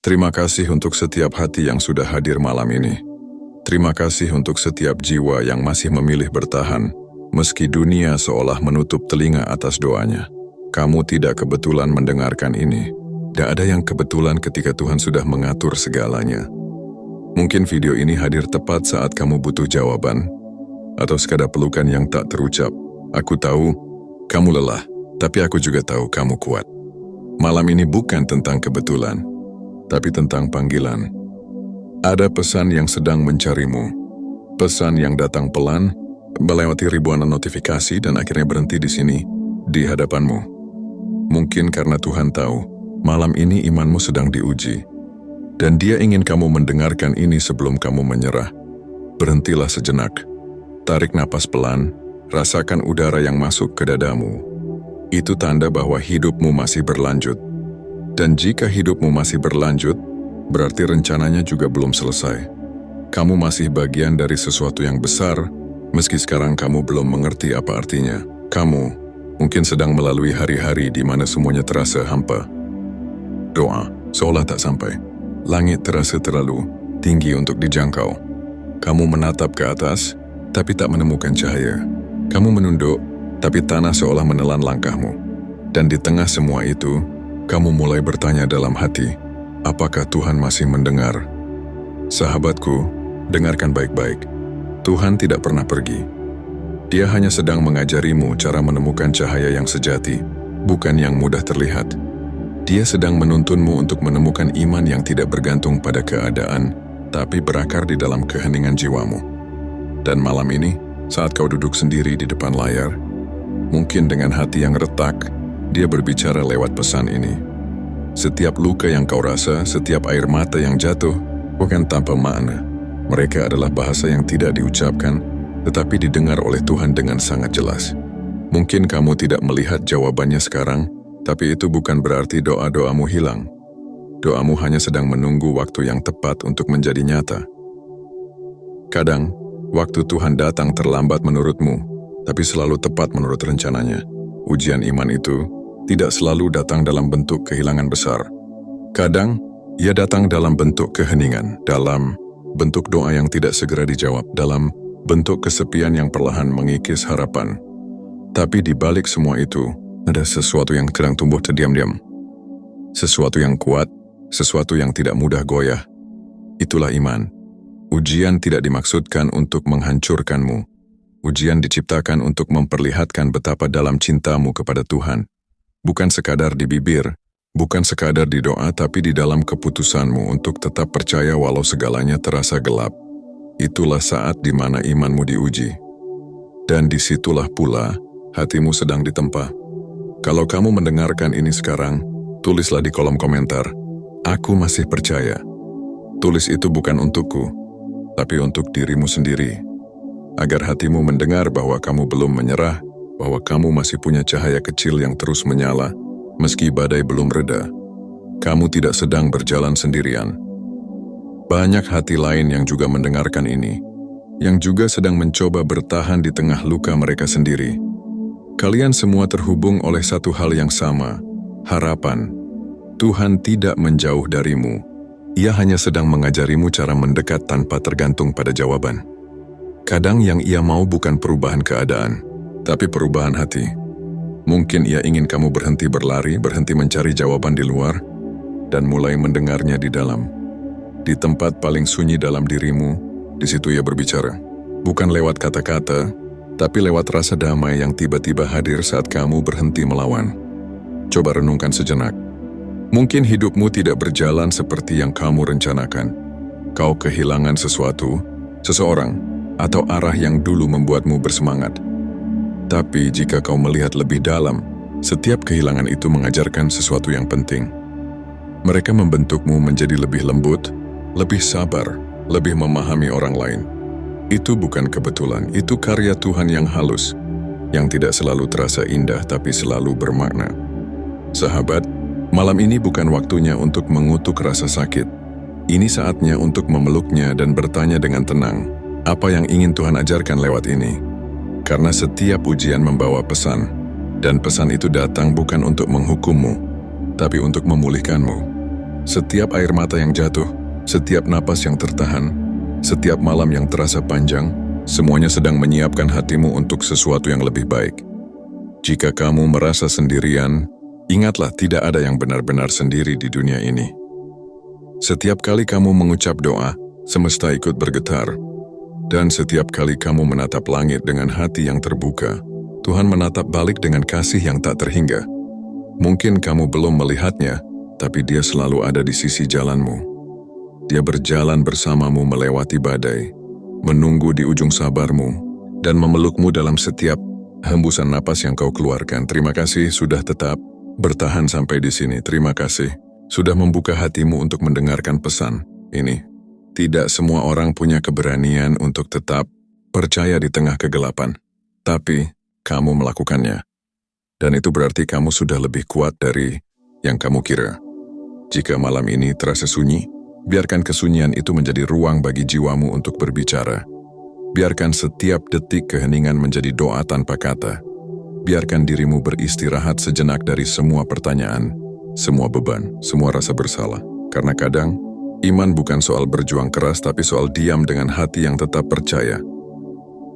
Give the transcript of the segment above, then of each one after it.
Terima kasih untuk setiap hati yang sudah hadir malam ini. Terima kasih untuk setiap jiwa yang masih memilih bertahan, meski dunia seolah menutup telinga atas doanya. Kamu tidak kebetulan mendengarkan ini. Tidak ada yang kebetulan ketika Tuhan sudah mengatur segalanya. Mungkin video ini hadir tepat saat kamu butuh jawaban, atau sekadar pelukan yang tak terucap. Aku tahu, kamu lelah, tapi aku juga tahu kamu kuat. Malam ini bukan tentang kebetulan, tapi tentang panggilan. Ada pesan yang sedang mencarimu. Pesan yang datang pelan, melewati ribuan notifikasi dan akhirnya berhenti di sini, di hadapanmu. Mungkin karena Tuhan tahu, malam ini imanmu sedang diuji. Dan Dia ingin kamu mendengarkan ini sebelum kamu menyerah. Berhentilah sejenak. Tarik napas pelan, rasakan udara yang masuk ke dadamu. Itu tanda bahwa hidupmu masih berlanjut. Dan jika hidupmu masih berlanjut, berarti rencananya juga belum selesai. Kamu masih bagian dari sesuatu yang besar, meski sekarang kamu belum mengerti apa artinya. Kamu mungkin sedang melalui hari-hari di mana semuanya terasa hampa. Doa seolah tak sampai. Langit terasa terlalu tinggi untuk dijangkau. Kamu menatap ke atas, tapi tak menemukan cahaya. Kamu menunduk, tapi tanah seolah menelan langkahmu. Dan di tengah semua itu, kamu mulai bertanya dalam hati, apakah Tuhan masih mendengar? Sahabatku, dengarkan baik-baik. Tuhan tidak pernah pergi. Dia hanya sedang mengajarimu cara menemukan cahaya yang sejati, bukan yang mudah terlihat. Dia sedang menuntunmu untuk menemukan iman yang tidak bergantung pada keadaan, tapi berakar di dalam keheningan jiwamu. Dan malam ini, saat kau duduk sendiri di depan layar, mungkin dengan hati yang retak, Dia berbicara lewat pesan ini. Setiap luka yang kau rasa, setiap air mata yang jatuh, bukan tanpa makna. Mereka adalah bahasa yang tidak diucapkan, tetapi didengar oleh Tuhan dengan sangat jelas. Mungkin kamu tidak melihat jawabannya sekarang, tapi itu bukan berarti doa-doamu hilang. Doamu hanya sedang menunggu waktu yang tepat untuk menjadi nyata. Kadang, waktu Tuhan datang terlambat menurutmu, tapi selalu tepat menurut rencananya. Ujian iman itu tidak selalu datang dalam bentuk kehilangan besar. Kadang, ia datang dalam bentuk keheningan, dalam bentuk doa yang tidak segera dijawab, dalam bentuk kesepian yang perlahan mengikis harapan. Tapi di balik semua itu, ada sesuatu yang sedang tumbuh terdiam-diam. Sesuatu yang kuat, sesuatu yang tidak mudah goyah. Itulah iman. Ujian tidak dimaksudkan untuk menghancurkanmu. Ujian diciptakan untuk memperlihatkan betapa dalam cintamu kepada Tuhan. Bukan sekadar di bibir, bukan sekadar di doa, tapi di dalam keputusanmu untuk tetap percaya walau segalanya terasa gelap. Itulah saat di mana imanmu diuji. Dan disitulah pula hatimu sedang ditempa. Kalau kamu mendengarkan ini sekarang, tulislah di kolom komentar, "Aku masih percaya." Tulis itu bukan untukku, tapi untuk dirimu sendiri. Agar hatimu mendengar bahwa kamu belum menyerah, bahwa kamu masih punya cahaya kecil yang terus menyala, meski badai belum reda. Kamu tidak sedang berjalan sendirian. Banyak hati lain yang juga mendengarkan ini, yang juga sedang mencoba bertahan di tengah luka mereka sendiri. Kalian semua terhubung oleh satu hal yang sama, harapan. Tuhan tidak menjauh darimu. Ia hanya sedang mengajarimu cara mendekat tanpa tergantung pada jawaban. Kadang yang Ia mau bukan perubahan keadaan, tapi perubahan hati. Mungkin Ia ingin kamu berhenti berlari, berhenti mencari jawaban di luar, dan mulai mendengarnya di dalam. Di tempat paling sunyi dalam dirimu, di situ Ia berbicara. Bukan lewat kata-kata, tapi lewat rasa damai yang tiba-tiba hadir saat kamu berhenti melawan. Coba renungkan sejenak. Mungkin hidupmu tidak berjalan seperti yang kamu rencanakan. Kau kehilangan sesuatu, seseorang, atau arah yang dulu membuatmu bersemangat. Tapi jika kau melihat lebih dalam, setiap kehilangan itu mengajarkan sesuatu yang penting. Mereka membentukmu menjadi lebih lembut, lebih sabar, lebih memahami orang lain. Itu bukan kebetulan, itu karya Tuhan yang halus, yang tidak selalu terasa indah tapi selalu bermakna. Sahabat, malam ini bukan waktunya untuk mengutuk rasa sakit. Ini saatnya untuk memeluknya dan bertanya dengan tenang, apa yang ingin Tuhan ajarkan lewat ini? Karena setiap ujian membawa pesan, dan pesan itu datang bukan untuk menghukummu, tapi untuk memulihkanmu. Setiap air mata yang jatuh, setiap napas yang tertahan, setiap malam yang terasa panjang, semuanya sedang menyiapkan hatimu untuk sesuatu yang lebih baik. Jika kamu merasa sendirian, ingatlah tidak ada yang benar-benar sendiri di dunia ini. Setiap kali kamu mengucap doa, semesta ikut bergetar. Dan setiap kali kamu menatap langit dengan hati yang terbuka, Tuhan menatap balik dengan kasih yang tak terhingga. Mungkin kamu belum melihatnya, tapi Dia selalu ada di sisi jalanmu. Dia berjalan bersamamu melewati badai, menunggu di ujung sabarmu, dan memelukmu dalam setiap hembusan napas yang kau keluarkan. Terima kasih sudah tetap bertahan sampai di sini. Terima kasih sudah membuka hatimu untuk mendengarkan pesan ini. Tidak semua orang punya keberanian untuk tetap percaya di tengah kegelapan, tapi kamu melakukannya. Dan itu berarti kamu sudah lebih kuat dari yang kamu kira. Jika malam ini terasa sunyi, biarkan kesunyian itu menjadi ruang bagi jiwamu untuk berbicara. Biarkan setiap detik keheningan menjadi doa tanpa kata. Biarkan dirimu beristirahat sejenak dari semua pertanyaan, semua beban, semua rasa bersalah. Karena kadang, iman bukan soal berjuang keras, tapi soal diam dengan hati yang tetap percaya.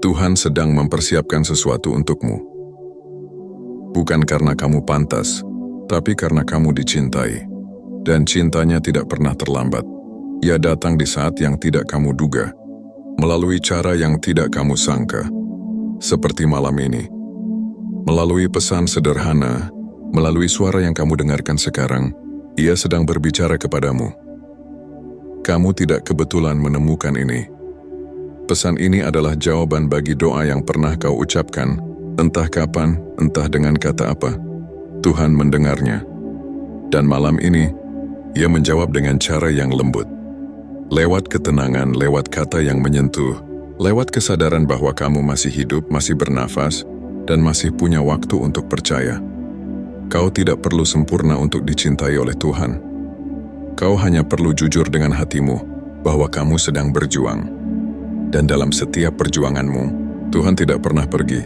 Tuhan sedang mempersiapkan sesuatu untukmu. Bukan karena kamu pantas, tapi karena kamu dicintai. Dan cintanya tidak pernah terlambat. Ia datang di saat yang tidak kamu duga, melalui cara yang tidak kamu sangka. Seperti malam ini. Melalui pesan sederhana, melalui suara yang kamu dengarkan sekarang, Ia sedang berbicara kepadamu. Kamu tidak kebetulan menemukan ini. Pesan ini adalah jawaban bagi doa yang pernah kau ucapkan, entah kapan, entah dengan kata apa. Tuhan mendengarnya. Dan malam ini, Ia menjawab dengan cara yang lembut. Lewat ketenangan, lewat kata yang menyentuh, lewat kesadaran bahwa kamu masih hidup, masih bernafas, dan masih punya waktu untuk percaya. Kau tidak perlu sempurna untuk dicintai oleh Tuhan. Kau hanya perlu jujur dengan hatimu bahwa kamu sedang berjuang. Dan dalam setiap perjuanganmu, Tuhan tidak pernah pergi.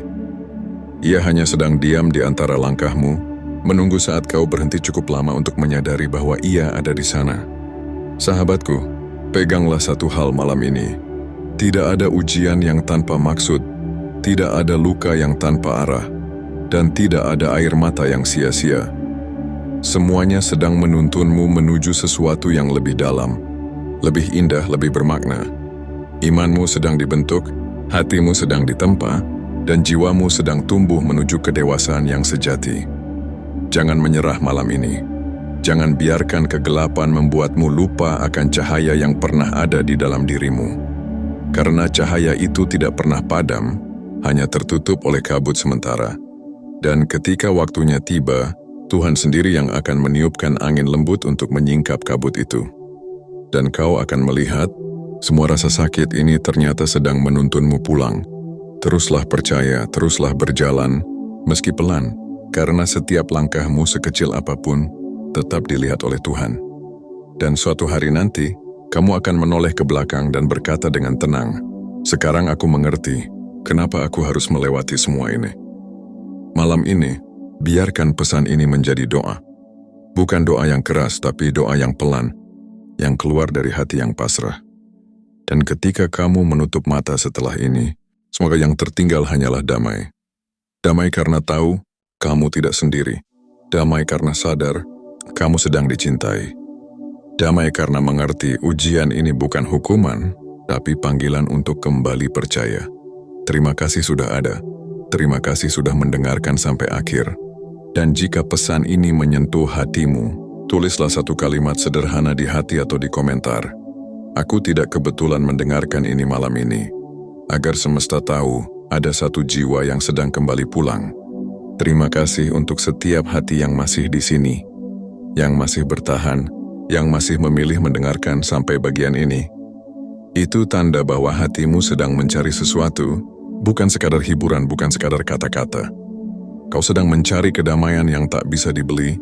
Ia hanya sedang diam di antara langkahmu, menunggu saat kau berhenti cukup lama untuk menyadari bahwa Ia ada di sana. Sahabatku, peganglah satu hal malam ini. Tidak ada ujian yang tanpa maksud, tidak ada luka yang tanpa arah, dan tidak ada air mata yang sia-sia. Semuanya sedang menuntunmu menuju sesuatu yang lebih dalam, lebih indah, lebih bermakna. Imanmu sedang dibentuk, hatimu sedang ditempa, dan jiwamu sedang tumbuh menuju kedewasaan yang sejati. Jangan menyerah malam ini. Jangan biarkan kegelapan membuatmu lupa akan cahaya yang pernah ada di dalam dirimu. Karena cahaya itu tidak pernah padam, hanya tertutup oleh kabut sementara. Dan ketika waktunya tiba, Tuhan sendiri yang akan meniupkan angin lembut untuk menyingkap kabut itu. Dan kau akan melihat, semua rasa sakit ini ternyata sedang menuntunmu pulang. Teruslah percaya, teruslah berjalan, meski pelan, karena setiap langkahmu sekecil apapun, tetap dilihat oleh Tuhan. Dan suatu hari nanti, kamu akan menoleh ke belakang dan berkata dengan tenang, "Sekarang aku mengerti, kenapa aku harus melewati semua ini." Malam ini, biarkan pesan ini menjadi doa. Bukan doa yang keras, tapi doa yang pelan, yang keluar dari hati yang pasrah. Dan ketika kamu menutup mata setelah ini, semoga yang tertinggal hanyalah damai. Damai karena tahu, kamu tidak sendiri. Damai karena sadar, kamu sedang dicintai. Damai karena mengerti ujian ini bukan hukuman, tapi panggilan untuk kembali percaya. Terima kasih sudah ada. Terima kasih sudah mendengarkan sampai akhir. Dan jika pesan ini menyentuh hatimu, tulislah satu kalimat sederhana di hati atau di komentar. Aku tidak kebetulan mendengarkan ini malam ini. Agar semesta tahu ada satu jiwa yang sedang kembali pulang. Terima kasih untuk setiap hati yang masih di sini, yang masih bertahan, yang masih memilih mendengarkan sampai bagian ini. Itu tanda bahwa hatimu sedang mencari sesuatu, bukan sekadar hiburan, bukan sekadar kata-kata. Kau sedang mencari kedamaian yang tak bisa dibeli,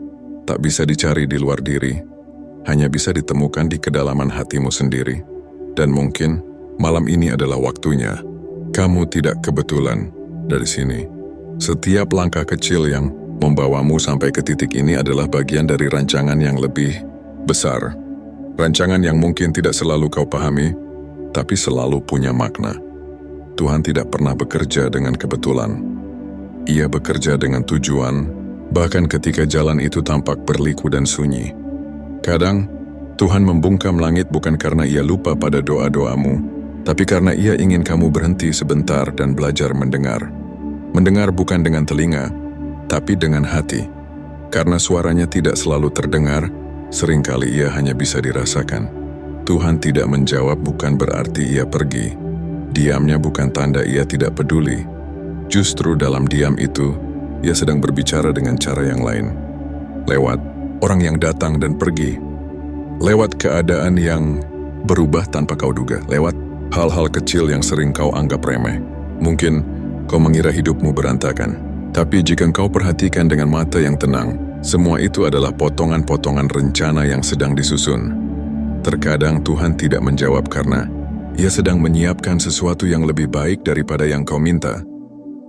tak bisa dicari di luar diri, hanya bisa ditemukan di kedalaman hatimu sendiri. Dan mungkin malam ini adalah waktunya. Kamu tidak kebetulan dari sini. Setiap langkah kecil yang membawamu sampai ke titik ini adalah bagian dari rancangan yang lebih besar, rancangan yang mungkin tidak selalu kau pahami, tapi selalu punya makna. Tuhan tidak pernah bekerja dengan kebetulan. Ia bekerja dengan tujuan, bahkan ketika jalan itu tampak berliku dan sunyi. Kadang, Tuhan membungkam langit bukan karena Ia lupa pada doa-doamu, tapi karena Ia ingin kamu berhenti sebentar dan belajar mendengar. Mendengar bukan dengan telinga, tapi dengan hati. Karena suaranya tidak selalu terdengar, seringkali Ia hanya bisa dirasakan. Tuhan tidak menjawab bukan berarti Ia pergi. Diamnya bukan tanda Ia tidak peduli. Justru dalam diam itu, Ia sedang berbicara dengan cara yang lain. Lewat orang yang datang dan pergi. Lewat keadaan yang berubah tanpa kau duga. Lewat hal-hal kecil yang sering kau anggap remeh. Mungkin kau mengira hidupmu berantakan. Tapi jika kau perhatikan dengan mata yang tenang, semua itu adalah potongan-potongan rencana yang sedang disusun. Terkadang Tuhan tidak menjawab karena Ia sedang menyiapkan sesuatu yang lebih baik daripada yang kau minta.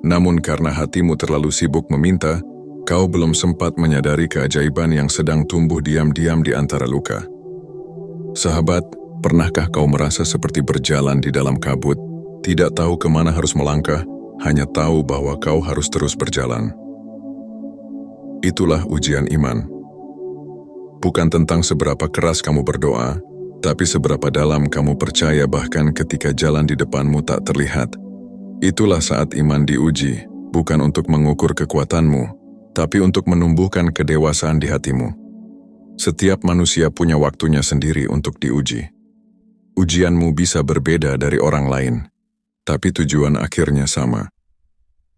Namun karena hatimu terlalu sibuk meminta, kau belum sempat menyadari keajaiban yang sedang tumbuh diam-diam di antara luka. Sahabat, pernahkah kau merasa seperti berjalan di dalam kabut, tidak tahu kemana harus melangkah, hanya tahu bahwa kau harus terus berjalan? Itulah ujian iman. Bukan tentang seberapa keras kamu berdoa, tapi seberapa dalam kamu percaya bahkan ketika jalan di depanmu tak terlihat. Itulah saat iman diuji, bukan untuk mengukur kekuatanmu, tapi untuk menumbuhkan kedewasaan di hatimu. Setiap manusia punya waktunya sendiri untuk diuji. Ujianmu bisa berbeda dari orang lain, tapi tujuan akhirnya sama.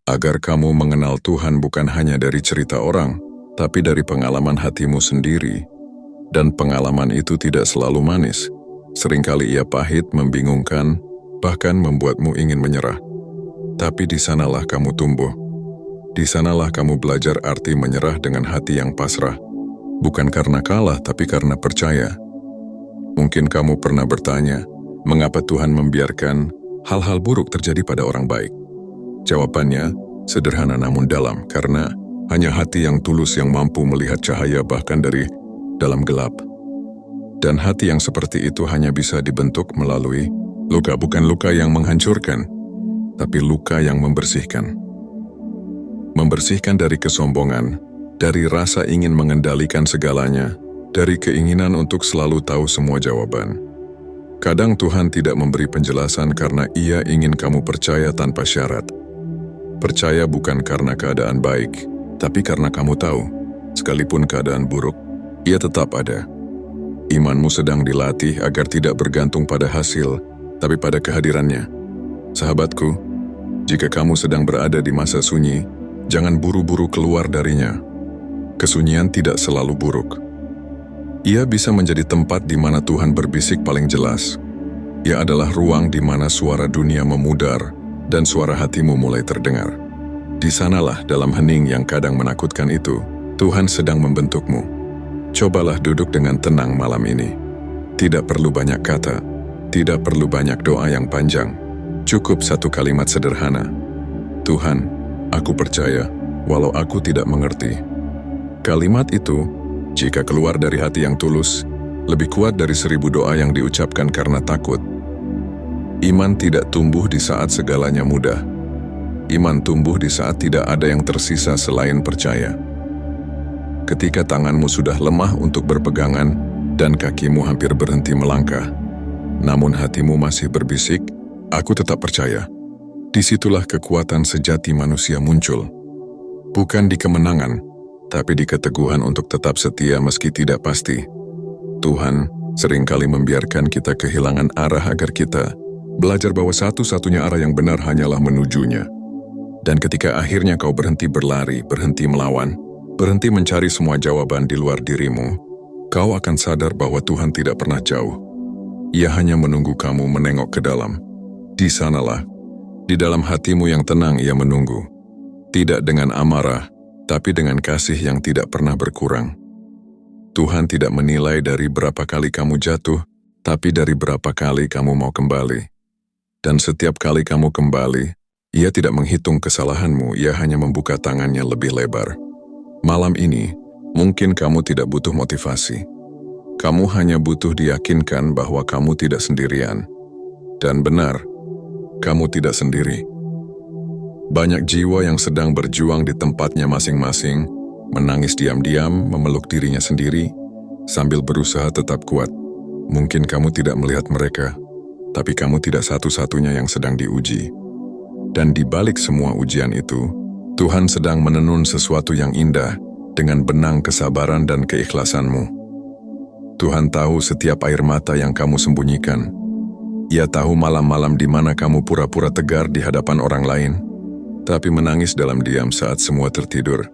Agar kamu mengenal Tuhan bukan hanya dari cerita orang, tapi dari pengalaman hatimu sendiri. Dan pengalaman itu tidak selalu manis. Seringkali ia pahit, membingungkan, bahkan membuatmu ingin menyerah. Tapi di sanalah kamu tumbuh. Di sanalah kamu belajar arti menyerah dengan hati yang pasrah. Bukan karena kalah, tapi karena percaya. Mungkin kamu pernah bertanya, mengapa Tuhan membiarkan hal-hal buruk terjadi pada orang baik? Jawabannya sederhana namun dalam, karena hanya hati yang tulus yang mampu melihat cahaya bahkan dari dalam gelap. Dan hati yang seperti itu hanya bisa dibentuk melalui luka, bukan luka yang menghancurkan, tapi luka yang membersihkan. Membersihkan dari kesombongan, dari rasa ingin mengendalikan segalanya, dari keinginan untuk selalu tahu semua jawaban. Kadang Tuhan tidak memberi penjelasan karena Ia ingin kamu percaya tanpa syarat. Percaya bukan karena keadaan baik, tapi karena kamu tahu, sekalipun keadaan buruk, Ia tetap ada. Imanmu sedang dilatih agar tidak bergantung pada hasil, tapi pada kehadirannya. Sahabatku, jika kamu sedang berada di masa sunyi, jangan buru-buru keluar darinya. Kesunyian tidak selalu buruk. Ia bisa menjadi tempat di mana Tuhan berbisik paling jelas. Ia adalah ruang di mana suara dunia memudar dan suara hatimu mulai terdengar. Di sanalah dalam hening yang kadang menakutkan itu, Tuhan sedang membentukmu. Cobalah duduk dengan tenang malam ini. Tidak perlu banyak kata, tidak perlu banyak doa yang panjang. Cukup satu kalimat sederhana. Tuhan, aku percaya, walau aku tidak mengerti. Kalimat itu, jika keluar dari hati yang tulus, lebih kuat dari 1000 doa yang diucapkan karena takut. Iman tidak tumbuh di saat segalanya mudah. Iman tumbuh di saat tidak ada yang tersisa selain percaya. Ketika tanganmu sudah lemah untuk berpegangan dan kakimu hampir berhenti melangkah, namun hatimu masih berbisik, aku tetap percaya. Disitulah kekuatan sejati manusia muncul. Bukan di kemenangan, tapi di keteguhan untuk tetap setia meski tidak pasti. Tuhan seringkali membiarkan kita kehilangan arah agar kita belajar bahwa satu-satunya arah yang benar hanyalah menujunya. Dan ketika akhirnya kau berhenti berlari, berhenti melawan, berhenti mencari semua jawaban di luar dirimu, kau akan sadar bahwa Tuhan tidak pernah jauh. Ia hanya menunggu kamu menengok ke dalam. Di sanalah, di dalam hatimu yang tenang Ia menunggu. Tidak dengan amarah, tapi dengan kasih yang tidak pernah berkurang. Tuhan tidak menilai dari berapa kali kamu jatuh, tapi dari berapa kali kamu mau kembali. Dan setiap kali kamu kembali, Ia tidak menghitung kesalahanmu, Ia hanya membuka tangannya lebih lebar. Malam ini, mungkin kamu tidak butuh motivasi. Kamu hanya butuh diyakinkan bahwa kamu tidak sendirian. Dan benar, kamu tidak sendiri. Banyak jiwa yang sedang berjuang di tempatnya masing-masing, menangis diam-diam, memeluk dirinya sendiri, sambil berusaha tetap kuat. Mungkin kamu tidak melihat mereka, tapi kamu tidak satu-satunya yang sedang diuji. Dan di balik semua ujian itu, Tuhan sedang menenun sesuatu yang indah dengan benang kesabaran dan keikhlasanmu. Tuhan tahu setiap air mata yang kamu sembunyikan. Ia tahu malam-malam di mana kamu pura-pura tegar di hadapan orang lain, tapi menangis dalam diam saat semua tertidur.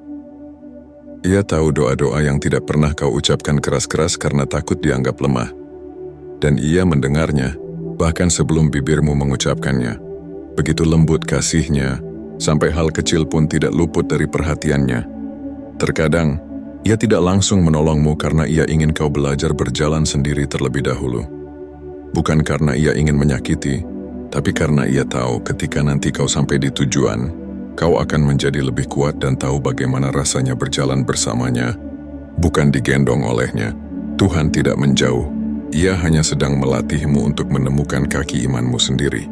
Ia tahu doa-doa yang tidak pernah kau ucapkan keras-keras karena takut dianggap lemah. Dan ia mendengarnya, bahkan sebelum bibirmu mengucapkannya. Begitu lembut kasihnya, sampai hal kecil pun tidak luput dari perhatiannya. Terkadang, ia tidak langsung menolongmu karena ia ingin kau belajar berjalan sendiri terlebih dahulu. Bukan karena ia ingin menyakiti, tapi karena ia tahu ketika nanti kau sampai di tujuan, kau akan menjadi lebih kuat dan tahu bagaimana rasanya berjalan bersamanya, bukan digendong olehnya. Tuhan tidak menjauh, ia hanya sedang melatihmu untuk menemukan kaki imanmu sendiri.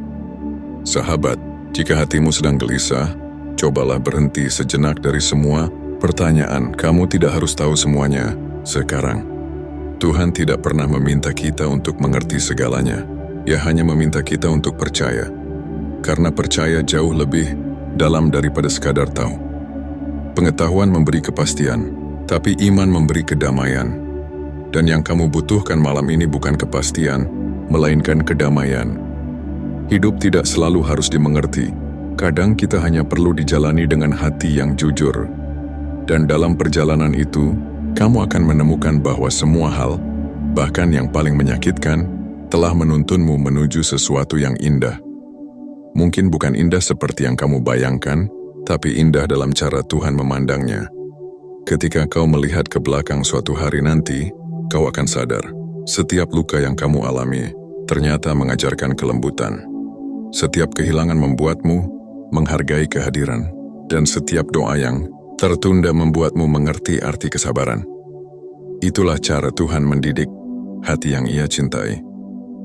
Sahabat, jika hatimu sedang gelisah, cobalah berhenti sejenak dari semua pertanyaan. Kamu tidak harus tahu semuanya sekarang. Tuhan tidak pernah meminta kita untuk mengerti segalanya. Ia hanya meminta kita untuk percaya. Karena percaya jauh lebih dalam daripada sekadar tahu. Pengetahuan memberi kepastian, tapi iman memberi kedamaian. Dan yang kamu butuhkan malam ini bukan kepastian, melainkan kedamaian. Hidup tidak selalu harus dimengerti. Kadang kita hanya perlu dijalani dengan hati yang jujur. Dan dalam perjalanan itu, kamu akan menemukan bahwa semua hal, bahkan yang paling menyakitkan, telah menuntunmu menuju sesuatu yang indah. Mungkin bukan indah seperti yang kamu bayangkan, tapi indah dalam cara Tuhan memandangnya. Ketika kau melihat ke belakang suatu hari nanti, kau akan sadar, setiap luka yang kamu alami ternyata mengajarkan kelembutan. Setiap kehilangan membuatmu menghargai kehadiran, dan setiap doa yang tertunda membuatmu mengerti arti kesabaran. Itulah cara Tuhan mendidik hati yang Ia cintai,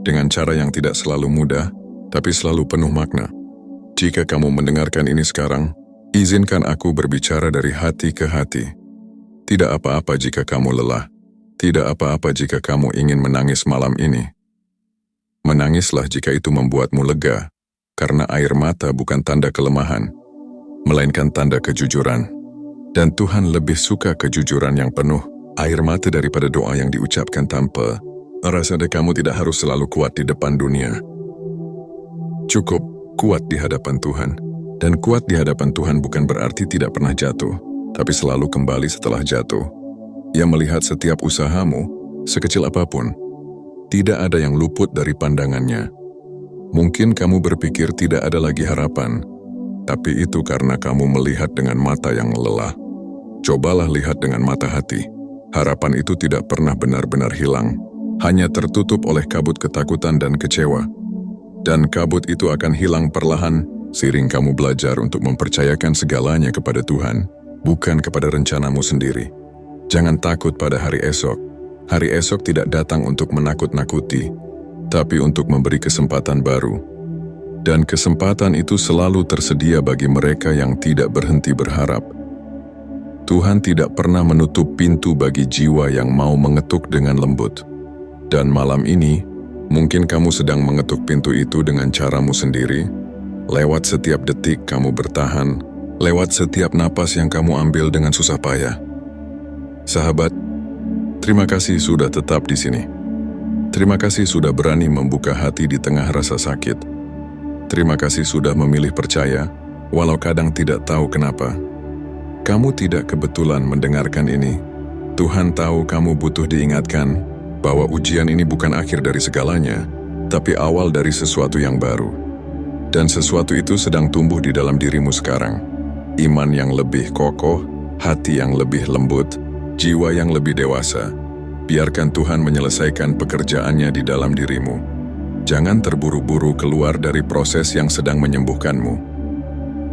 dengan cara yang tidak selalu mudah, tapi selalu penuh makna. Jika kamu mendengarkan ini sekarang, izinkan aku berbicara dari hati ke hati. Tidak apa-apa jika kamu lelah, tidak apa-apa jika kamu ingin menangis malam ini. Menangislah jika itu membuatmu lega, karena air mata bukan tanda kelemahan, melainkan tanda kejujuran. Dan Tuhan lebih suka kejujuran yang penuh air mata daripada doa yang diucapkan tanpa rasa. Kamu tidak harus selalu kuat di depan dunia. Cukup kuat di hadapan Tuhan. Dan kuat di hadapan Tuhan bukan berarti tidak pernah jatuh, tapi selalu kembali setelah jatuh. Ia melihat setiap usahamu, sekecil apapun. Tidak ada yang luput dari pandangannya. Mungkin kamu berpikir tidak ada lagi harapan, tapi itu karena kamu melihat dengan mata yang lelah. Cobalah lihat dengan mata hati. Harapan itu tidak pernah benar-benar hilang, hanya tertutup oleh kabut ketakutan dan kecewa. Dan kabut itu akan hilang perlahan, seiring kamu belajar untuk mempercayakan segalanya kepada Tuhan, bukan kepada rencanamu sendiri. Jangan takut pada hari esok. Hari esok tidak datang untuk menakut-nakuti, tapi untuk memberi kesempatan baru. Dan kesempatan itu selalu tersedia bagi mereka yang tidak berhenti berharap. Tuhan tidak pernah menutup pintu bagi jiwa yang mau mengetuk dengan lembut. Dan malam ini, mungkin kamu sedang mengetuk pintu itu dengan caramu sendiri, lewat setiap detik kamu bertahan, lewat setiap napas yang kamu ambil dengan susah payah. Sahabat, terima kasih sudah tetap di sini. Terima kasih sudah berani membuka hati di tengah rasa sakit. Terima kasih sudah memilih percaya, walau kadang tidak tahu kenapa. Kamu tidak kebetulan mendengarkan ini. Tuhan tahu kamu butuh diingatkan bahwa ujian ini bukan akhir dari segalanya, tapi awal dari sesuatu yang baru. Dan sesuatu itu sedang tumbuh di dalam dirimu sekarang. Iman yang lebih kokoh, hati yang lebih lembut, jiwa yang lebih dewasa. Biarkan Tuhan menyelesaikan pekerjaannya di dalam dirimu. Jangan terburu-buru keluar dari proses yang sedang menyembuhkanmu.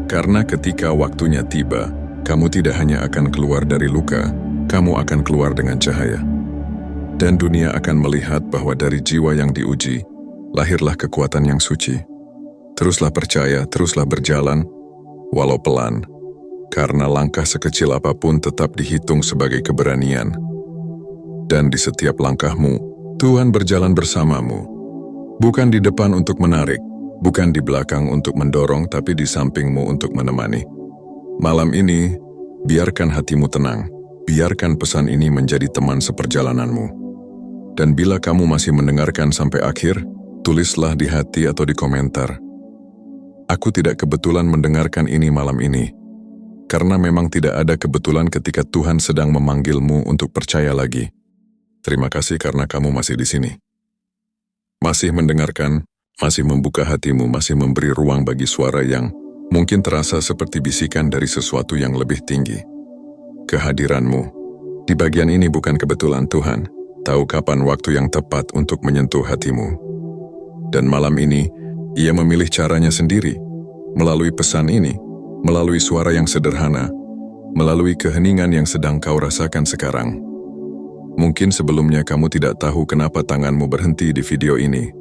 Karena ketika waktunya tiba, kamu tidak hanya akan keluar dari luka, kamu akan keluar dengan cahaya. Dan dunia akan melihat bahwa dari jiwa yang diuji, lahirlah kekuatan yang suci. Teruslah percaya, teruslah berjalan, walau pelan, karena langkah sekecil apapun tetap dihitung sebagai keberanian. Dan di setiap langkahmu, Tuhan berjalan bersamamu. Bukan di depan untuk menarik, bukan di belakang untuk mendorong, tapi di sampingmu untuk menemani. Malam ini, biarkan hatimu tenang. Biarkan pesan ini menjadi teman seperjalananmu. Dan bila kamu masih mendengarkan sampai akhir, tulislah di hati atau di komentar. Aku tidak kebetulan mendengarkan ini malam ini, karena memang tidak ada kebetulan ketika Tuhan sedang memanggilmu untuk percaya lagi. Terima kasih karena kamu masih di sini. Masih mendengarkan, masih membuka hatimu, masih memberi ruang bagi suara yang mungkin terasa seperti bisikan dari sesuatu yang lebih tinggi. Kehadiranmu di bagian ini bukan kebetulan. Tuhan tahu kapan waktu yang tepat untuk menyentuh hatimu. Dan malam ini, Ia memilih caranya sendiri, melalui pesan ini, melalui suara yang sederhana, melalui keheningan yang sedang kau rasakan sekarang. Mungkin sebelumnya kamu tidak tahu kenapa tanganmu berhenti di video ini.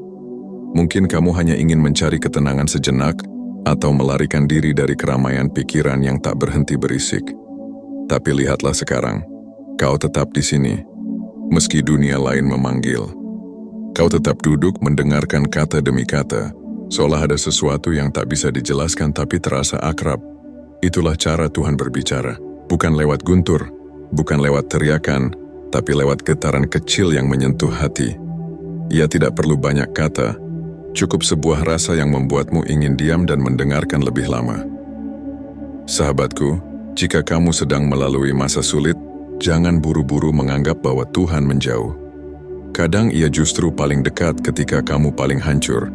Mungkin kamu hanya ingin mencari ketenangan sejenak, atau melarikan diri dari keramaian pikiran yang tak berhenti berisik. Tapi lihatlah sekarang, kau tetap di sini. Meski dunia lain memanggil, kau tetap duduk mendengarkan kata demi kata, seolah ada sesuatu yang tak bisa dijelaskan tapi terasa akrab. Itulah cara Tuhan berbicara, bukan lewat guntur, bukan lewat teriakan, tapi lewat getaran kecil yang menyentuh hati. Ia tidak perlu banyak kata, cukup sebuah rasa yang membuatmu ingin diam dan mendengarkan lebih lama. Sahabatku, jika kamu sedang melalui masa sulit, jangan buru-buru menganggap bahwa Tuhan menjauh. Kadang Ia justru paling dekat ketika kamu paling hancur.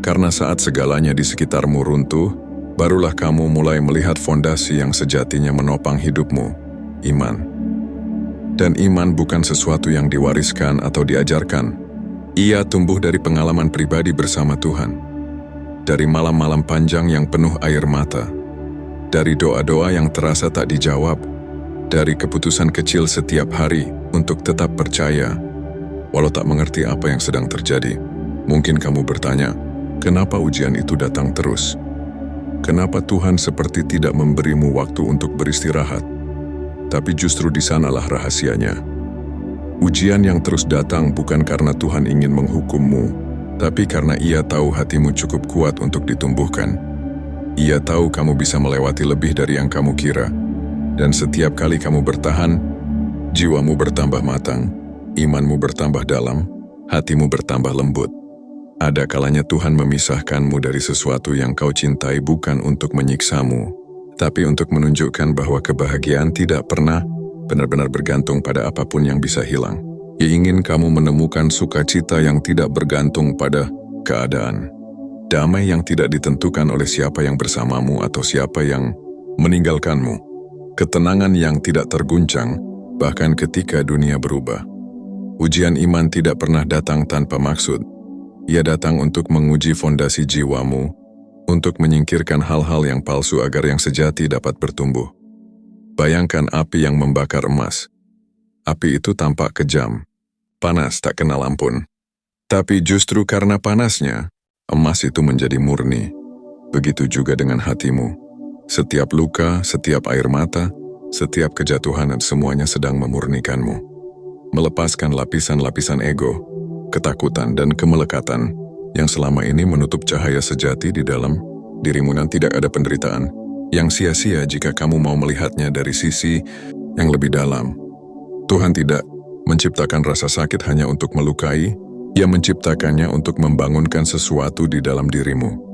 Karena saat segalanya di sekitarmu runtuh, barulah kamu mulai melihat fondasi yang sejatinya menopang hidupmu, iman. Dan iman bukan sesuatu yang diwariskan atau diajarkan. Ia tumbuh dari pengalaman pribadi bersama Tuhan. Dari malam-malam panjang yang penuh air mata. Dari doa-doa yang terasa tak dijawab. Dari keputusan kecil setiap hari untuk tetap percaya, walau tak mengerti apa yang sedang terjadi. Mungkin kamu bertanya, kenapa ujian itu datang terus? Kenapa Tuhan seperti tidak memberimu waktu untuk beristirahat? Tapi justru di sanalah rahasianya. Ujian yang terus datang bukan karena Tuhan ingin menghukummu, tapi karena Ia tahu hatimu cukup kuat untuk ditumbuhkan. Ia tahu kamu bisa melewati lebih dari yang kamu kira. Dan setiap kali kamu bertahan, jiwamu bertambah matang, imanmu bertambah dalam, hatimu bertambah lembut. Ada kalanya Tuhan memisahkanmu dari sesuatu yang kau cintai bukan untuk menyiksamu, tapi untuk menunjukkan bahwa kebahagiaan tidak pernah benar-benar bergantung pada apapun yang bisa hilang. Ia ingin kamu menemukan sukacita yang tidak bergantung pada keadaan. Damai yang tidak ditentukan oleh siapa yang bersamamu atau siapa yang meninggalkanmu. Ketenangan yang tidak terguncang, bahkan ketika dunia berubah. Ujian iman tidak pernah datang tanpa maksud. Ia datang untuk menguji fondasi jiwamu, untuk menyingkirkan hal-hal yang palsu agar yang sejati dapat bertumbuh. Bayangkan api yang membakar emas. Api itu tampak kejam, panas tak kenal ampun. Tapi justru karena panasnya, emas itu menjadi murni. Begitu juga dengan hatimu. Setiap luka, setiap air mata, setiap kejatuhan dan semuanya sedang memurnikanmu. Melepaskan lapisan-lapisan ego, ketakutan dan kemelekatan yang selama ini menutup cahaya sejati di dalam dirimu dan tidak ada penderitaan yang sia-sia jika kamu mau melihatnya dari sisi yang lebih dalam. Tuhan tidak menciptakan rasa sakit hanya untuk melukai, Ia menciptakannya untuk membangunkan sesuatu di dalam dirimu.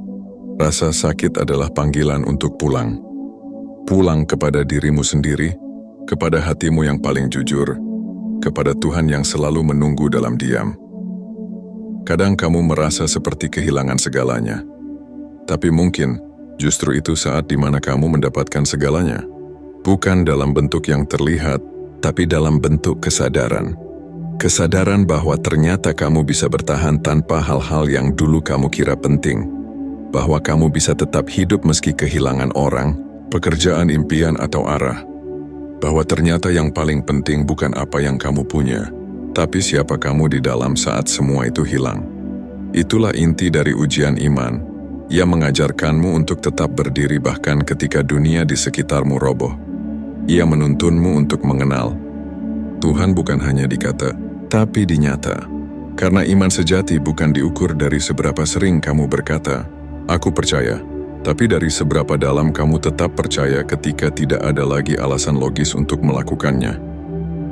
Rasa sakit adalah panggilan untuk pulang. Pulang kepada dirimu sendiri, kepada hatimu yang paling jujur, kepada Tuhan yang selalu menunggu dalam diam. Kadang kamu merasa seperti kehilangan segalanya. Tapi mungkin justru itu saat di mana kamu mendapatkan segalanya. Bukan dalam bentuk yang terlihat, tapi dalam bentuk kesadaran. Kesadaran bahwa ternyata kamu bisa bertahan tanpa hal-hal yang dulu kamu kira penting. Bahwa kamu bisa tetap hidup meski kehilangan orang, pekerjaan, impian, atau arah. Bahwa ternyata yang paling penting bukan apa yang kamu punya, Tapi siapa kamu di dalam saat semua itu hilang? Itulah inti dari ujian iman. Ia mengajarkanmu untuk tetap berdiri bahkan ketika dunia di sekitarmu roboh. Ia menuntunmu untuk mengenal Tuhan bukan hanya di kata, tapi di nyata. Karena iman sejati bukan diukur dari seberapa sering kamu berkata, "Aku percaya," tapi dari seberapa dalam kamu tetap percaya ketika tidak ada lagi alasan logis untuk melakukannya.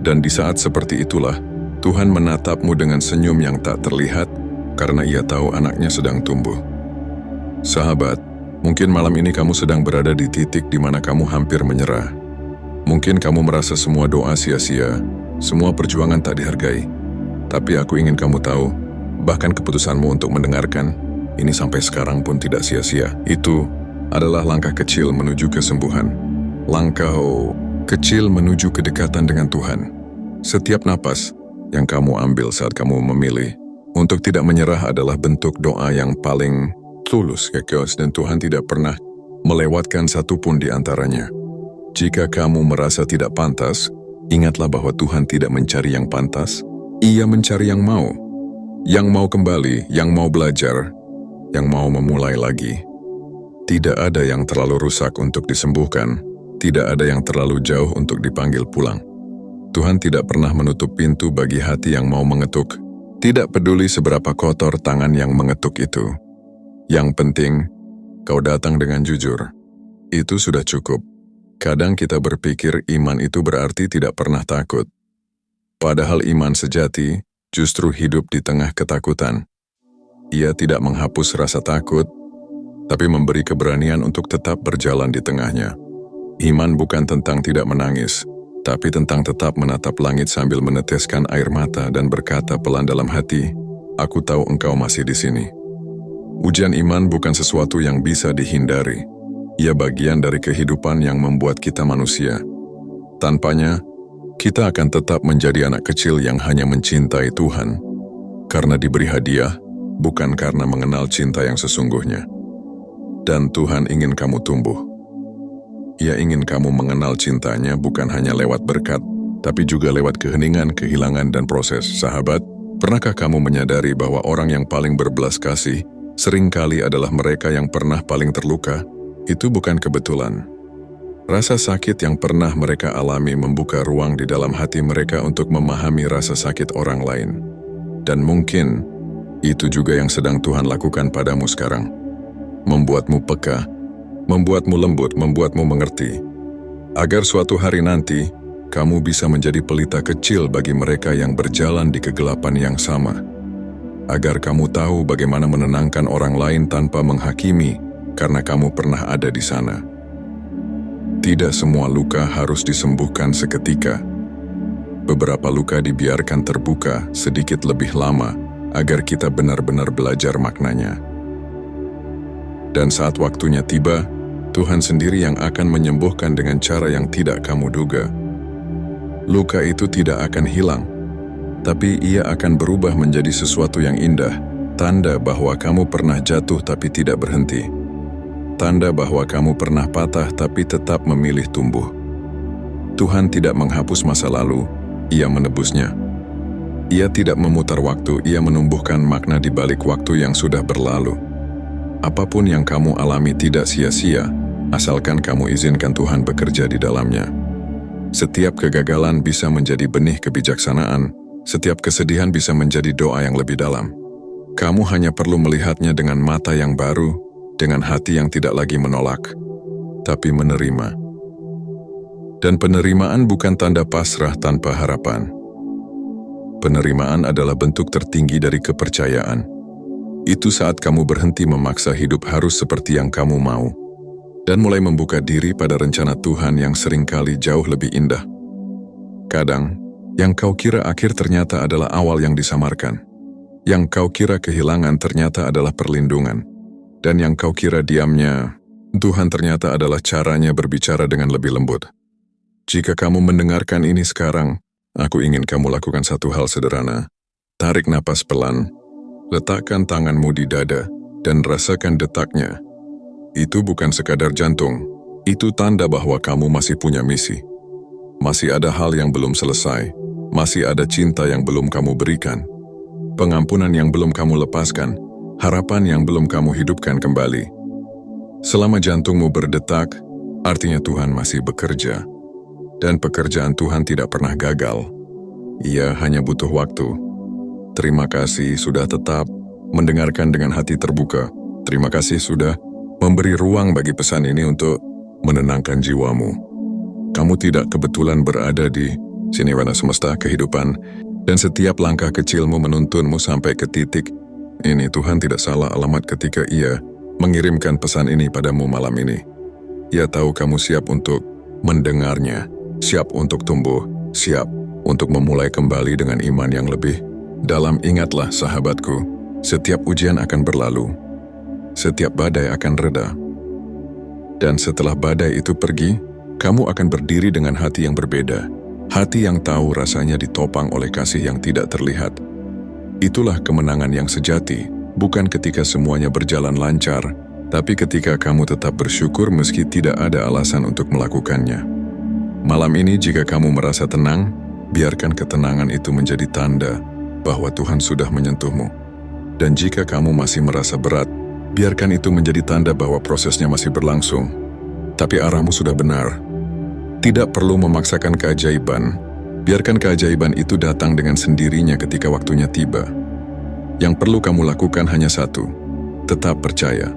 Dan di saat seperti itulah, Tuhan menatapmu dengan senyum yang tak terlihat karena Ia tahu anaknya sedang tumbuh. Sahabat, mungkin malam ini kamu sedang berada di titik di mana kamu hampir menyerah. Mungkin kamu merasa semua doa sia-sia, semua perjuangan tak dihargai. Tapi aku ingin kamu tahu, bahkan keputusanmu untuk mendengarkan, ini sampai sekarang pun tidak sia-sia. Itu adalah langkah kecil menuju kesembuhan. Langkah kecil menuju kedekatan dengan Tuhan. Setiap napas yang kamu ambil saat kamu memilih untuk tidak menyerah adalah bentuk doa yang paling tulus, dan Tuhan tidak pernah melewatkan satupun di antaranya. Jika kamu merasa tidak pantas, ingatlah bahwa Tuhan tidak mencari yang pantas. Ia mencari yang mau kembali, yang mau belajar, yang mau memulai lagi. Tidak ada yang terlalu rusak untuk disembuhkan, tidak ada yang terlalu jauh untuk dipanggil pulang. Tuhan tidak pernah menutup pintu bagi hati yang mau mengetuk, tidak peduli seberapa kotor tangan yang mengetuk itu. Yang penting, kau datang dengan jujur. Itu sudah cukup. Kadang kita berpikir iman itu berarti tidak pernah takut. Padahal iman sejati justru hidup di tengah ketakutan. Ia tidak menghapus rasa takut, tapi memberi keberanian untuk tetap berjalan di tengahnya. Iman bukan tentang tidak menangis, tapi tentang tetap menatap langit sambil meneteskan air mata dan berkata pelan dalam hati, "Aku tahu engkau masih di sini." Ujian iman bukan sesuatu yang bisa dihindari. Ia bagian dari kehidupan yang membuat kita manusia. Tanpanya, kita akan tetap menjadi anak kecil yang hanya mencintai Tuhan, karena diberi hadiah, bukan karena mengenal cinta yang sesungguhnya. Dan Tuhan ingin kamu tumbuh. Ia ingin kamu mengenal cintanya bukan hanya lewat berkat, tapi juga lewat keheningan, kehilangan, dan proses. Sahabat, pernahkah kamu menyadari bahwa orang yang paling berbelas kasih seringkali adalah mereka yang pernah paling terluka? Itu bukan kebetulan. Rasa sakit yang pernah mereka alami membuka ruang di dalam hati mereka untuk memahami rasa sakit orang lain. Dan mungkin itu juga yang sedang Tuhan lakukan padamu sekarang. Membuatmu peka, membuatmu lembut, membuatmu mengerti. Agar suatu hari nanti, kamu bisa menjadi pelita kecil bagi mereka yang berjalan di kegelapan yang sama. Agar kamu tahu bagaimana menenangkan orang lain tanpa menghakimi, karena kamu pernah ada di sana. Tidak semua luka harus disembuhkan seketika. Beberapa luka dibiarkan terbuka sedikit lebih lama, agar kita benar-benar belajar maknanya. Dan saat waktunya tiba, Tuhan sendiri yang akan menyembuhkan dengan cara yang tidak kamu duga. Luka itu tidak akan hilang, tapi ia akan berubah menjadi sesuatu yang indah, tanda bahwa kamu pernah jatuh tapi tidak berhenti. Tanda bahwa kamu pernah patah tapi tetap memilih tumbuh. Tuhan tidak menghapus masa lalu, Ia menebusnya. Ia tidak memutar waktu, Ia menumbuhkan makna di balik waktu yang sudah berlalu. Apapun yang kamu alami tidak sia-sia, asalkan kamu izinkan Tuhan bekerja di dalamnya. Setiap kegagalan bisa menjadi benih kebijaksanaan, setiap kesedihan bisa menjadi doa yang lebih dalam. Kamu hanya perlu melihatnya dengan mata yang baru, dengan hati yang tidak lagi menolak, tapi menerima. Dan penerimaan bukan tanda pasrah tanpa harapan. Penerimaan adalah bentuk tertinggi dari kepercayaan. Itu saat kamu berhenti memaksa hidup harus seperti yang kamu mau, dan mulai membuka diri pada rencana Tuhan yang seringkali jauh lebih indah. Kadang, yang kau kira akhir ternyata adalah awal yang disamarkan. Yang kau kira kehilangan ternyata adalah perlindungan. Dan yang kau kira diamnya, Tuhan ternyata adalah caranya berbicara dengan lebih lembut. Jika kamu mendengarkan ini sekarang, aku ingin kamu lakukan satu hal sederhana. Tarik napas pelan, letakkan tanganmu di dada, dan rasakan detaknya. Itu bukan sekadar jantung, itu tanda bahwa kamu masih punya misi. Masih ada hal yang belum selesai, Masih ada cinta yang belum kamu berikan, pengampunan yang belum kamu lepaskan, harapan yang belum kamu hidupkan kembali. Selama jantungmu berdetak, artinya Tuhan masih bekerja. Dan pekerjaan Tuhan tidak pernah gagal. Ia hanya butuh waktu. Terima kasih sudah tetap mendengarkan dengan hati terbuka. Terima kasih sudah memberi ruang bagi pesan ini untuk menenangkan jiwamu. Kamu tidak kebetulan berada di sini warna semesta kehidupan, dan setiap langkah kecilmu menuntunmu sampai ke titik ini. Tuhan tidak salah alamat ketika Ia mengirimkan pesan ini padamu malam ini. Ia tahu kamu siap untuk mendengarnya, siap untuk tumbuh, siap untuk memulai kembali dengan iman yang lebih dalam. Ingatlah sahabatku, setiap ujian akan berlalu, setiap badai akan reda. Dan setelah badai itu pergi, kamu akan berdiri dengan hati yang berbeda. Hati yang tahu rasanya ditopang oleh kasih yang tidak terlihat. Itulah kemenangan yang sejati, bukan ketika semuanya berjalan lancar, tapi ketika kamu tetap bersyukur meski tidak ada alasan untuk melakukannya. Malam ini jika kamu merasa tenang, biarkan ketenangan itu menjadi tanda bahwa Tuhan sudah menyentuhmu. Dan jika kamu masih merasa berat, biarkan itu menjadi tanda bahwa prosesnya masih berlangsung. Tapi arahmu sudah benar. Tidak perlu memaksakan keajaiban. Biarkan keajaiban itu datang dengan sendirinya ketika waktunya tiba. Yang perlu kamu lakukan hanya satu, tetap percaya.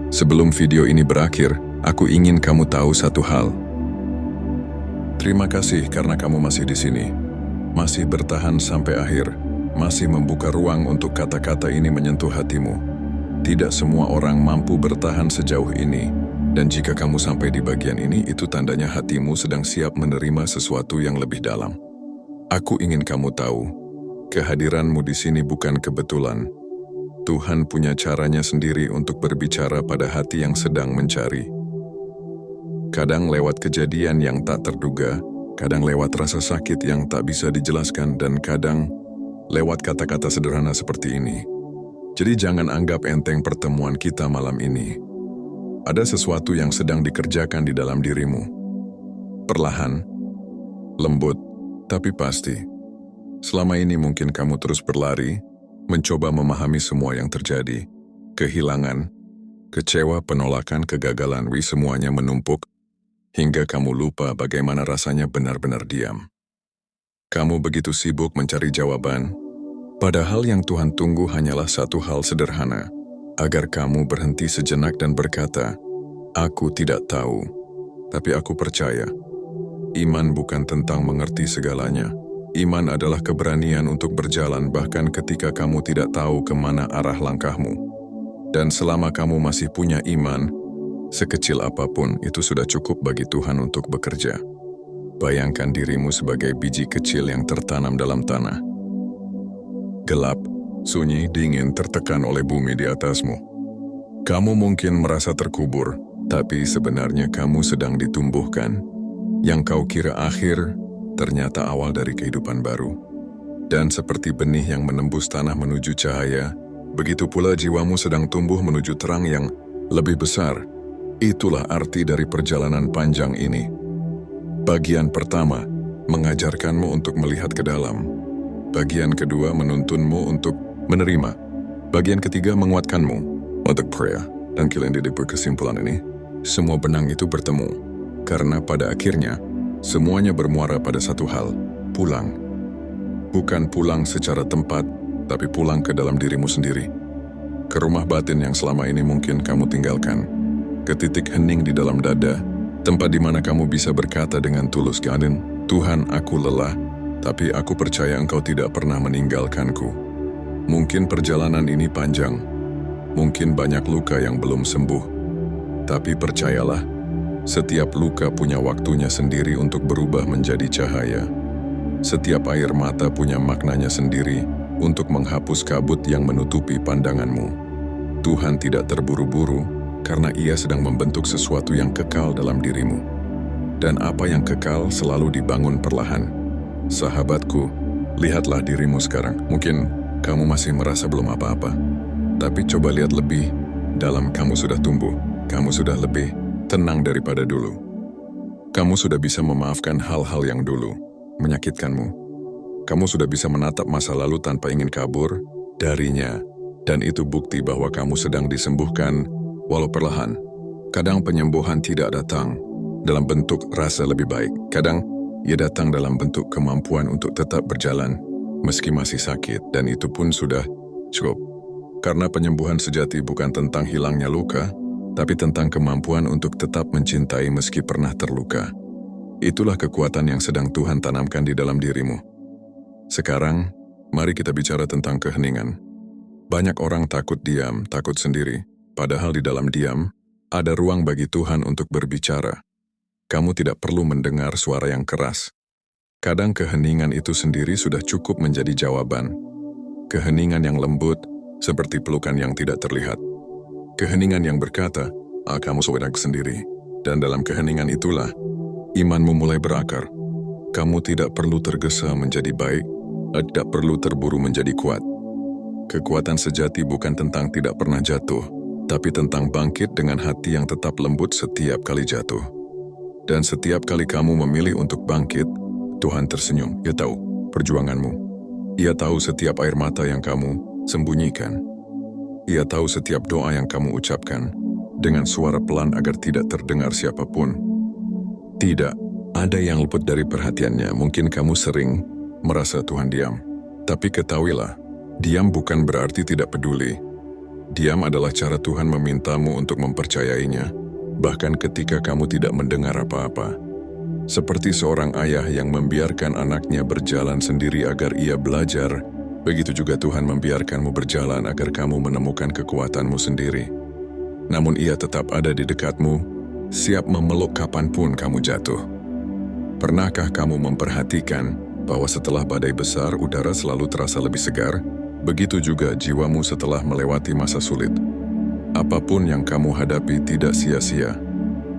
Sebelum video ini berakhir, aku ingin kamu tahu satu hal. Terima kasih karena kamu masih di sini. Masih bertahan sampai akhir. Masih membuka ruang untuk kata-kata ini menyentuh hatimu. Tidak semua orang mampu bertahan sejauh ini. Dan jika kamu sampai di bagian ini, itu tandanya hatimu sedang siap menerima sesuatu yang lebih dalam. Aku ingin kamu tahu, kehadiranmu di sini bukan kebetulan. Tuhan punya caranya sendiri untuk berbicara pada hati yang sedang mencari. Kadang lewat kejadian yang tak terduga, kadang lewat rasa sakit yang tak bisa dijelaskan, dan kadang lewat kata-kata sederhana seperti ini. Jadi jangan anggap enteng pertemuan kita malam ini. Ada sesuatu yang sedang dikerjakan di dalam dirimu. Perlahan, lembut, tapi pasti. Selama ini mungkin kamu terus berlari, mencoba memahami semua yang terjadi. Kehilangan, kecewa, penolakan, kegagalan, semuanya menumpuk, hingga kamu lupa bagaimana rasanya benar-benar diam. Kamu begitu sibuk mencari jawaban, padahal yang Tuhan tunggu hanyalah satu hal sederhana. Agar kamu berhenti sejenak dan berkata, "Aku tidak tahu, tapi aku percaya." Iman bukan tentang mengerti segalanya. Iman adalah keberanian untuk berjalan bahkan ketika kamu tidak tahu kemana arah langkahmu. Dan selama kamu masih punya iman, sekecil apapun itu sudah cukup bagi Tuhan untuk bekerja. Bayangkan dirimu sebagai biji kecil yang tertanam dalam tanah. Gelap, sunyi, dingin, tertekan oleh bumi di atasmu. Kamu mungkin merasa terkubur, tapi sebenarnya kamu sedang ditumbuhkan. Yang kau kira akhir, ternyata awal dari kehidupan baru. Dan seperti benih yang menembus tanah menuju cahaya, begitu pula jiwamu sedang tumbuh menuju terang yang lebih besar. Itulah arti dari perjalanan panjang ini. Bagian pertama, mengajarkanmu untuk melihat ke dalam. Bagian kedua, menuntunmu untuk menerima. Bagian ketiga, menguatkanmu untuk prayer. Dan kalian di kesimpulan ini, semua benang itu bertemu. Karena pada akhirnya, semuanya bermuara pada satu hal, pulang. Bukan pulang secara tempat, tapi pulang ke dalam dirimu sendiri. Ke rumah batin yang selama ini mungkin kamu tinggalkan. Ke titik hening di dalam dada, tempat di mana kamu bisa berkata dengan tulus, "Tuhan, aku lelah, tapi aku percaya Engkau tidak pernah meninggalkanku." Mungkin perjalanan ini panjang, mungkin banyak luka yang belum sembuh. Tapi percayalah, setiap luka punya waktunya sendiri untuk berubah menjadi cahaya. Setiap air mata punya maknanya sendiri untuk menghapus kabut yang menutupi pandanganmu. Tuhan tidak terburu-buru karena Ia sedang membentuk sesuatu yang kekal dalam dirimu. Dan apa yang kekal selalu dibangun perlahan. Sahabatku, lihatlah dirimu sekarang. Mungkin kamu masih merasa belum apa-apa. Tapi coba lihat lebih dalam, kamu sudah tumbuh. Kamu sudah lebih tenang daripada dulu. Kamu sudah bisa memaafkan hal-hal yang dulu. menyakitkanmu. Kamu sudah bisa menatap masa lalu tanpa ingin kabur darinya, dan itu bukti bahwa kamu sedang disembuhkan walau perlahan. Kadang penyembuhan tidak datang dalam bentuk rasa lebih baik. Kadang ia datang dalam bentuk kemampuan untuk tetap berjalan meski masih sakit, dan itu pun sudah cukup. Karena penyembuhan sejati bukan tentang hilangnya luka, tapi tentang kemampuan untuk tetap mencintai meski pernah terluka. Itulah kekuatan yang sedang Tuhan tanamkan di dalam dirimu. Sekarang, mari kita bicara tentang keheningan. Banyak orang takut diam, takut sendiri. Padahal di dalam diam, ada ruang bagi Tuhan untuk berbicara. Kamu tidak perlu mendengar suara yang keras. Kadang keheningan itu sendiri sudah cukup menjadi jawaban. Keheningan yang lembut, seperti pelukan yang tidak terlihat. Keheningan yang berkata, kamu seorang sendiri. Dan dalam keheningan itulah, imanmu mulai berakar. Kamu tidak perlu tergesa menjadi baik, tidak perlu terburu menjadi kuat. Kekuatan sejati bukan tentang tidak pernah jatuh, tapi tentang bangkit dengan hati yang tetap lembut setiap kali jatuh. Dan setiap kali kamu memilih untuk bangkit, Tuhan tersenyum. Ia tahu perjuanganmu. Ia tahu setiap air mata yang kamu sembunyikan. Ia tahu setiap doa yang kamu ucapkan dengan suara pelan agar tidak terdengar siapapun. Tidak ada yang luput dari perhatiannya. Mungkin kamu sering merasa Tuhan diam. Tapi ketahuilah, diam bukan berarti tidak peduli. Diam adalah cara Tuhan memintamu untuk mempercayainya, bahkan ketika kamu tidak mendengar apa-apa. Seperti seorang ayah yang membiarkan anaknya berjalan sendiri agar ia belajar, begitu juga Tuhan membiarkanmu berjalan agar kamu menemukan kekuatanmu sendiri. Namun ia tetap ada di dekatmu, siap memeluk kapanpun kamu jatuh. Pernahkah kamu memperhatikan bahwa setelah badai besar, udara selalu terasa lebih segar? Begitu juga jiwamu setelah melewati masa sulit. Apapun yang kamu hadapi tidak sia-sia.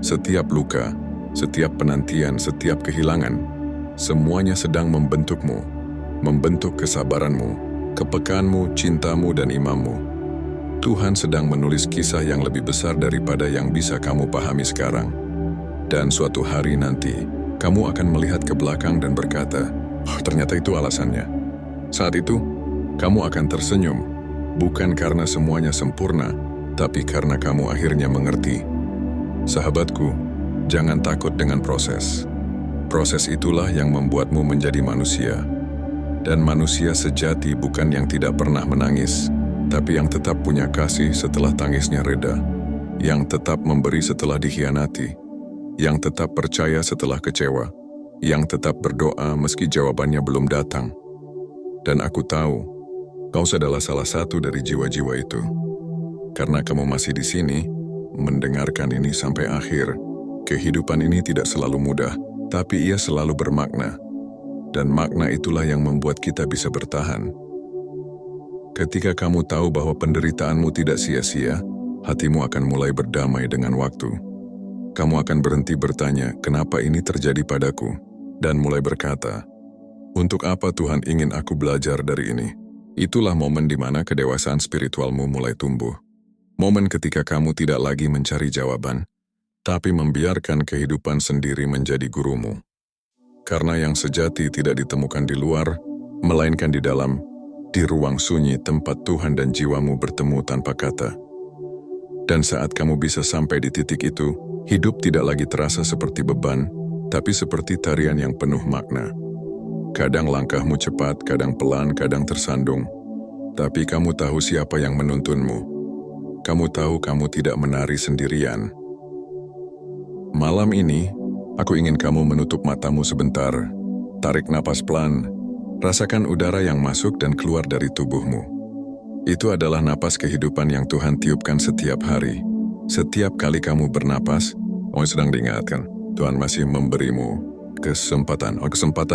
Setiap luka, setiap penantian, setiap kehilangan, semuanya sedang membentukmu, membentuk kesabaranmu, kepekaanmu, cintamu, dan imanmu. Tuhan sedang menulis kisah yang lebih besar daripada yang bisa kamu pahami sekarang. Dan suatu hari nanti, kamu akan melihat ke belakang dan berkata, ternyata itu alasannya. Saat itu, kamu akan tersenyum, bukan karena semuanya sempurna, tapi karena kamu akhirnya mengerti. Sahabatku, jangan takut dengan proses. Proses itulah yang membuatmu menjadi manusia. Dan manusia sejati bukan yang tidak pernah menangis, tapi yang tetap punya kasih setelah tangisnya reda, yang tetap memberi setelah dikhianati, yang tetap percaya setelah kecewa, yang tetap berdoa meski jawabannya belum datang. Dan aku tahu, kau adalah salah satu dari jiwa-jiwa itu. Karena kamu masih di sini, mendengarkan ini sampai akhir, kehidupan ini tidak selalu mudah, tapi ia selalu bermakna. Dan makna itulah yang membuat kita bisa bertahan. Ketika kamu tahu bahwa penderitaanmu tidak sia-sia, hatimu akan mulai berdamai dengan waktu. Kamu akan berhenti bertanya, kenapa ini terjadi padaku? Dan mulai berkata, untuk apa Tuhan ingin aku belajar dari ini? Itulah momen di mana kedewasaan spiritualmu mulai tumbuh. Momen ketika kamu tidak lagi mencari jawaban, tapi membiarkan kehidupan sendiri menjadi gurumu. Karena yang sejati tidak ditemukan di luar, melainkan di dalam, di ruang sunyi tempat Tuhan dan jiwamu bertemu tanpa kata. Dan saat kamu bisa sampai di titik itu, hidup tidak lagi terasa seperti beban, tapi seperti tarian yang penuh makna. Kadang langkahmu cepat, kadang pelan, kadang tersandung. Tapi kamu tahu siapa yang menuntunmu. Kamu tahu kamu tidak menari sendirian. Malam ini, aku ingin kamu menutup matamu sebentar. Tarik napas pelan. Rasakan udara yang masuk dan keluar dari tubuhmu. Itu adalah napas kehidupan yang Tuhan tiupkan setiap hari. Setiap kali kamu bernapas, kamu sedang diingatkan. Tuhan masih memberimu kesempatan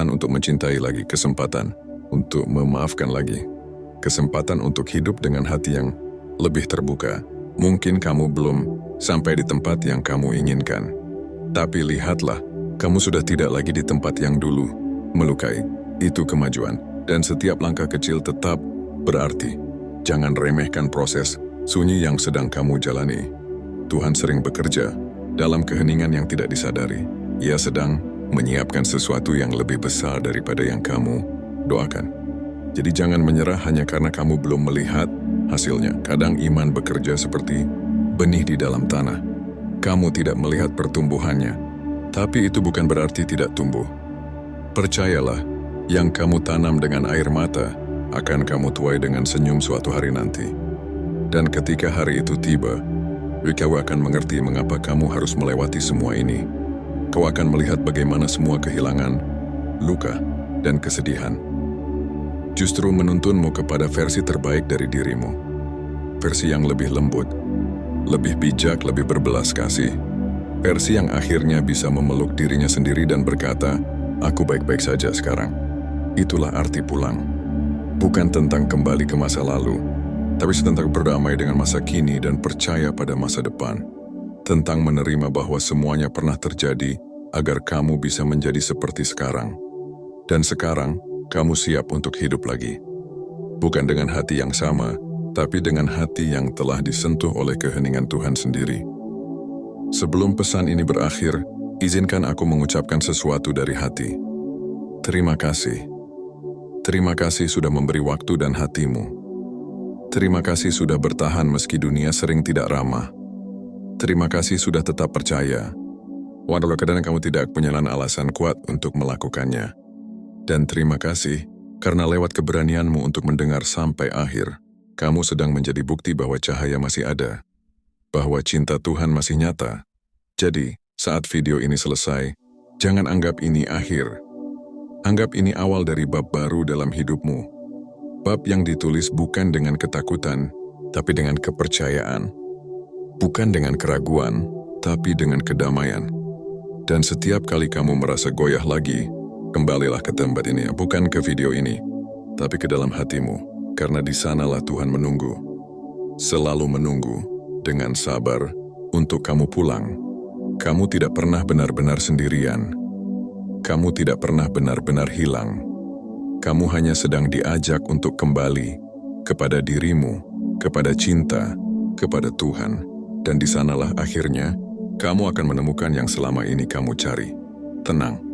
untuk mencintai lagi, kesempatan untuk memaafkan lagi, kesempatan untuk hidup dengan hati yang lebih terbuka. Mungkin kamu belum sampai di tempat yang kamu inginkan, tapi lihatlah, kamu sudah tidak lagi di tempat yang dulu melukai. Itu kemajuan, dan setiap langkah kecil tetap berarti. Jangan remehkan proses sunyi yang sedang kamu jalani. Tuhan sering bekerja dalam keheningan yang tidak disadari. Ia sedang menyiapkan sesuatu yang lebih besar daripada yang kamu doakan. Jadi jangan menyerah hanya karena kamu belum melihat hasilnya. Kadang iman bekerja seperti benih di dalam tanah. Kamu tidak melihat pertumbuhannya, tapi itu bukan berarti tidak tumbuh. Percayalah, yang kamu tanam dengan air mata akan kamu tuai dengan senyum suatu hari nanti. Dan ketika hari itu tiba, kau akan mengerti mengapa kamu harus melewati semua ini. Kau akan melihat bagaimana semua kehilangan, luka, dan kesedihan justru menuntunmu kepada versi terbaik dari dirimu. Versi yang lebih lembut, lebih bijak, lebih berbelas kasih. Versi yang akhirnya bisa memeluk dirinya sendiri dan berkata, "Aku baik-baik saja sekarang." Itulah arti pulang. Bukan tentang kembali ke masa lalu, tapi tentang berdamai dengan masa kini dan percaya pada masa depan. Tentang menerima bahwa semuanya pernah terjadi agar kamu bisa menjadi seperti sekarang. Dan sekarang, kamu siap untuk hidup lagi. Bukan dengan hati yang sama, tapi dengan hati yang telah disentuh oleh keheningan Tuhan sendiri. Sebelum pesan ini berakhir, izinkan aku mengucapkan sesuatu dari hati. Terima kasih. Terima kasih sudah memberi waktu dan hatimu. Terima kasih sudah bertahan meski dunia sering tidak ramah. Terima kasih sudah tetap percaya, walau kadang kamu tidak punya alasan kuat untuk melakukannya. Dan terima kasih, karena lewat keberanianmu untuk mendengar sampai akhir, kamu sedang menjadi bukti bahwa cahaya masih ada, bahwa cinta Tuhan masih nyata. Jadi, saat video ini selesai, jangan anggap ini akhir. Anggap ini awal dari bab baru dalam hidupmu. Bab yang ditulis bukan dengan ketakutan, tapi dengan kepercayaan. Bukan dengan keraguan, tapi dengan kedamaian. Dan setiap kali kamu merasa goyah lagi, kembalilah ke tempat ini, bukan ke video ini, tapi ke dalam hatimu, karena di sanalah Tuhan menunggu. Selalu menunggu, dengan sabar, untuk kamu pulang. Kamu tidak pernah benar-benar sendirian. Kamu tidak pernah benar-benar hilang. Kamu hanya sedang diajak untuk kembali kepada dirimu, kepada cinta, kepada Tuhan. Dan di sanalah akhirnya, kamu akan menemukan yang selama ini kamu cari. Tenang.